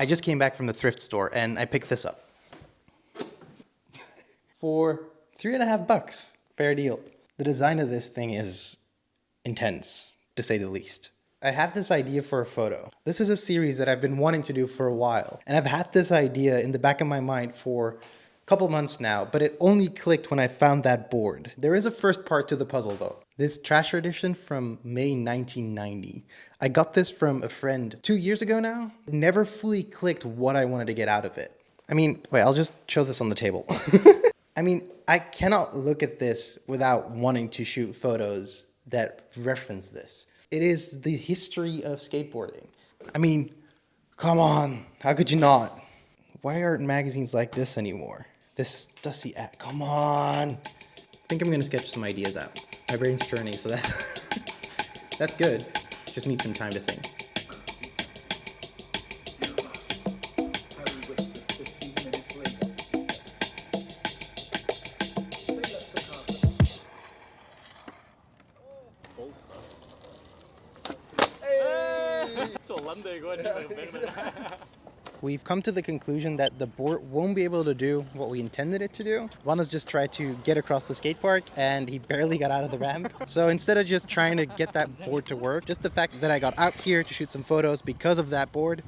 I just came back from the thrift store and I picked this up. For $3.50. Fair deal. The design of this thing is intense, to say the least. I have this idea for a photo. This is a series that I've been wanting to do for a while. And I've had this idea in the back of my mind for a couple months now, but it only clicked when I found that board. There is a first part to the puzzle though. This Thrasher edition from May 1990. I got this from a friend 2 years ago now. It never fully clicked what I wanted to get out of it. I mean, wait, I'll just show this on the table. I mean, I cannot look at this without wanting to shoot photos that reference this. It is the history of skateboarding. I mean, come on, how could you not? Why aren't magazines like this anymore? This dusty ad, come on. I think I'm gonna sketch some ideas out. My brain's churning, so that's good. Just need some time to think. We've come to the conclusion that the board won't be able to do what we intended it to do. Juana's just tried to get across the skate park and he barely got out of the ramp. So instead of just trying to get that board to work, just the fact that I got out here to shoot some photos because of that board,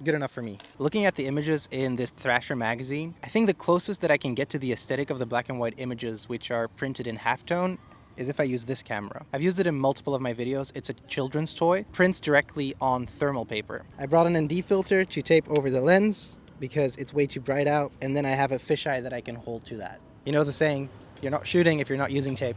good enough for me. Looking at the images in this Thrasher magazine, I think the closest that I can get to the aesthetic of the black and white images, which are printed in halftone, is if I use this camera. I've used it in multiple of my videos. It's a children's toy, prints directly on thermal paper. I brought an ND filter to tape over the lens because it's way too bright out, and then I have a fisheye that I can hold to that. You know the saying, you're not shooting if you're not using tape.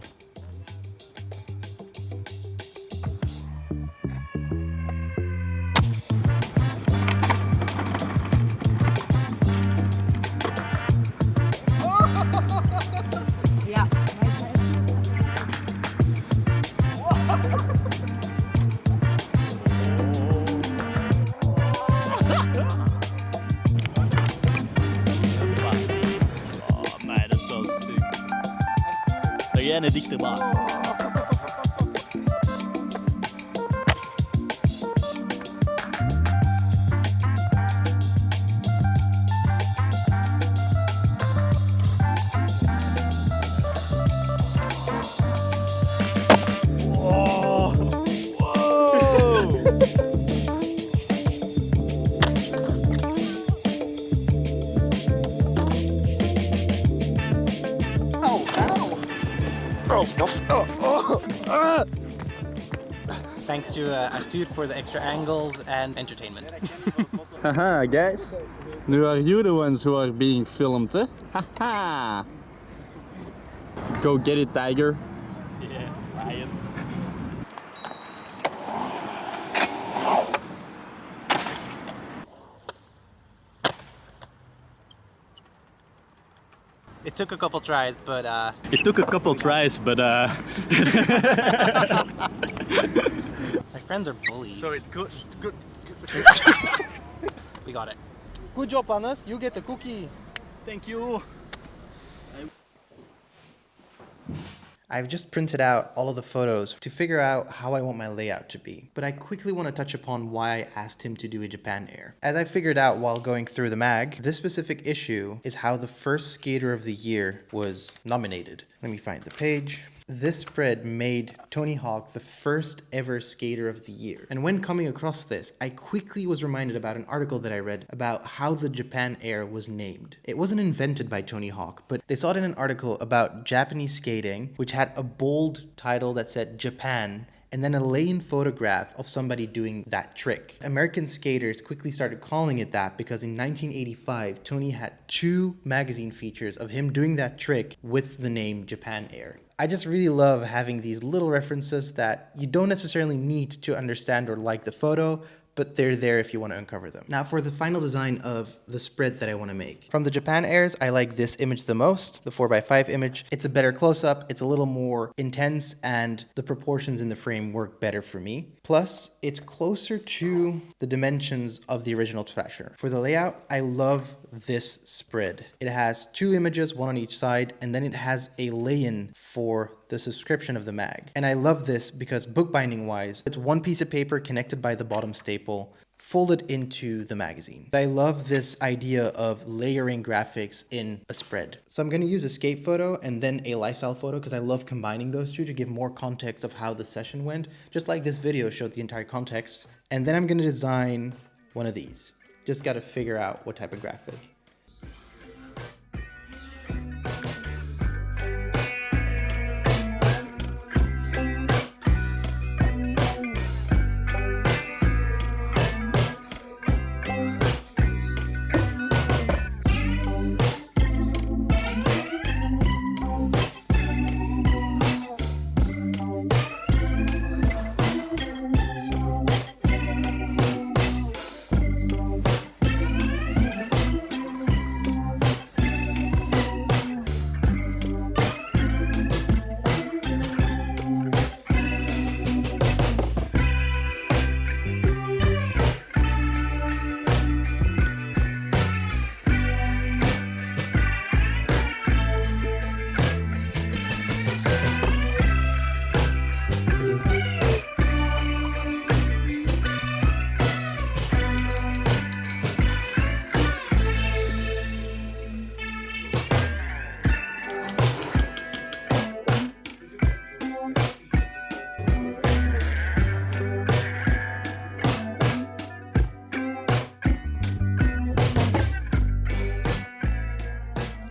En är diktig bara. Thanks to Arthur for the extra angles and entertainment. Haha, guys. Now are you the ones who are being filmed, eh? Haha. Go get it, tiger. Yeah, lion. It took a couple tries, but It took a couple tries, but my friends are bullies. So it's good. We got it. Good job, Hannes. You get the cookie. Thank you. I've just printed out all of the photos to figure out how I want my layout to be, but I quickly want to touch upon why I asked him to do a Japan Air. As I figured out while going through the mag, this specific issue is how the first skater of the year was nominated. Let me find the page. This spread made Tony Hawk the first ever skater of the year. And when coming across this, I quickly was reminded about an article that I read about how the Japan Air was named. It wasn't invented by Tony Hawk, but they saw it in an article about Japanese skating, which had a bold title that said Japan, and then a lane photograph of somebody doing that trick. American skaters quickly started calling it that because in 1985, Tony had 2 magazine features of him doing that trick with the name Japan Air. I just really love having these little references that you don't necessarily need to understand or like the photo, but they're there if you want to uncover them. Now for the final design of the spread that I want to make. From the Japan Airs, I like this image the most, the 4x5 image. It's a better close-up, it's a little more intense, and the proportions in the frame work better for me. Plus, it's closer to the dimensions of the original Thrasher. For the layout, I love this spread. It has 2 images, one on each side, and then it has a lay-in for the subscription of the mag. And I love this because bookbinding wise, it's one piece of paper connected by the bottom staple, folded into the magazine. I love this idea of layering graphics in a spread. So I'm going to use a skate photo and then a lifestyle photo because I love combining those two to give more context of how the session went, just like this video showed the entire context. And then I'm going to design one of these. Just got to figure out what type of graphic.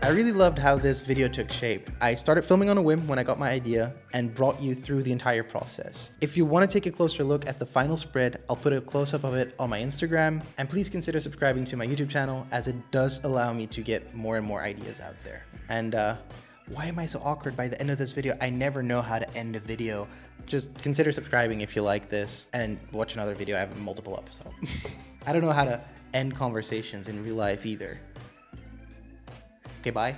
I really loved how this video took shape. I started filming on a whim when I got my idea and brought you through the entire process. If you want to take a closer look at the final spread, I'll put a close-up of it on my Instagram, and please consider subscribing to my YouTube channel as it does allow me to get more and more ideas out there. And why am I so awkward by the end of this video? I never know how to end a video. Just consider subscribing if you like this and watch another video. I have multiple up, so. I don't know how to end conversations in real life either. Okay, bye.